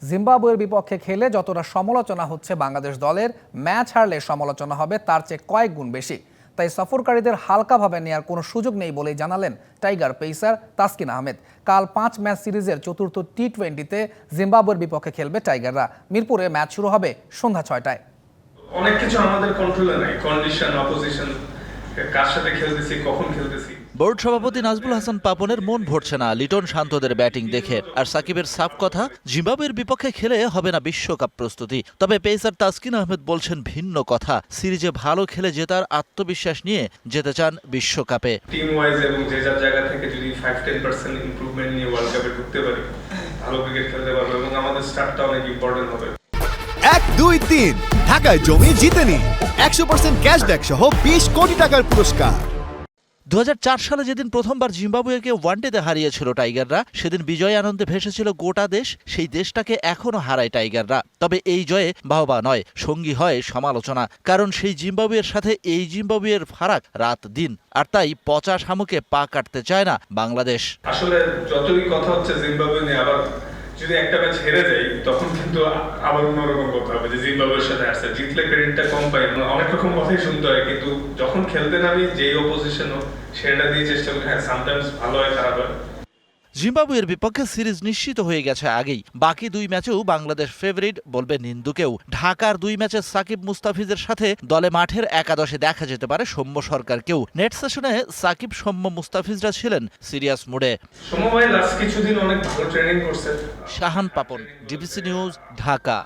জিম্বাবুয়ের বিপক্ষে খেলে যতটা সমালোচনা হচ্ছে বাংলাদেশ দলের, ম্যাচ হারলে সমালোচনা হবে তার চেয়ে কয়েক গুণ বেশি। তাই সফরকারীদের হালকাভাবে নেওয়ার কোনো সুযোগ নেই বলেই জানালেন টাইগার পেসার তাসকিন আহমেদ। কাল 5 ম্যাচ সিরিজের চতুর্থ টি-20তে জিম্বাবুয়ের বিপক্ষে খেলবে টাইগাররা। মিরপুরে ম্যাচ শুরু হবে সন্ধ্যা 6টায়। অনেক কিছু আমাদের কন্ট্রোলে নাই, কন্ডিশন, অপোজিশন, কার সাথে খেলতেছি, কখন খেলতেছি। বোর্ড সভাপতি নাজমুল হাসান পাপনের মন ভরছে না লিটন শান্তদের ব্যাটিং দেখে। আর সাকিবের সাফ কথা, জিম্বাবুয়ের বিপক্ষে খেলে হবে না বিশ্বকাপ প্রস্তুতি। তবে পেসার তাসকিন আহমেদ বলছেন ভিন্ন কথা। সিরিজে ভালো খেলে জেতার আত্মবিশ্বাস নিয়ে যেতে চান বিশ্বকাপে। টিম ওয়াইজ এবং যে যার জায়গা থেকে যদি 5-10% ইমপ্রুভমেন্ট নিয়ে ওয়ার্ল্ড কাপে ঢুকতে পারি, ভালো ক্রিকেট খেলতে পারবো এবং আমাদের স্টার্টটা অনেক ইম্পর্টেন্ট হবে। 1, 2, 3 ঢাকায় জমি জিতে নিন 100% ক্যাশব্যাক সহ 20 কোটি টাকার পুরস্কার। 2004 সালে যেদিন প্রথমবার জিম্বাবুয়েকে ওয়ানডেতে হারিয়েছিল টাইগাররা, সেদিন বিজয় আনন্দে ভেসেছিল গোটা দেশ। সেই দেশটাকে এখনো হারায় টাইগাররা। তবে এই জয়ে বাহবা নয়, সঙ্গী হয় সমালোচনা। কারণ সেই জিম্বাবুয়ের সাথে এই জিম্বাবুয়ের ফারাক রাত দিন। আর তাই পচা শামুকে পা কাটতে চায় না বাংলাদেশ। আসলে যতই কথা হচ্ছে জিম্বাবুয়ে নিয়ে, আবার যদি একটা ম্যাচ হেরে যাই তখন কিন্তু আবার অন্যরকম কথা হবে যে জিম্বাবুয়ের সাথে আসছে, জিতলে ক্রেডিটটা কম পাই। অনেক রকম কথাই শুনতে হয়, কিন্তু যখন খেলতে নামি যেই অপোজিশন হোক সেটা দিয়ে চেষ্টা করি। হ্যাঁ, সামটাইমস ভালো হয়, খারাপ হয়। জিম্বাবুয়ের বিপক্ষে সিরিজ নিশ্চিত হয়ে গেছে আগেই। বাকি 2 ম্যাচেও বাংলাদেশ ফেভারিট বলবে নিন্দুকেও। ঢাকার 2 ম্যাচে সাকিব মুস্তাফিজের সাথে দলে মাঠের একাদশে দেখা যেতে পারে সৌম্য সরকারকেও। নেট সেশনে সাকিব, সৌম্য, মুস্তাফিজরা ছিলেন সিরিয়াস মুডে। সৌম্য ভাই লাস্ট কিছুদিন অনেক ভালো ট্রেনিং করছে। Shahan Papon, DBC news, Dhaka.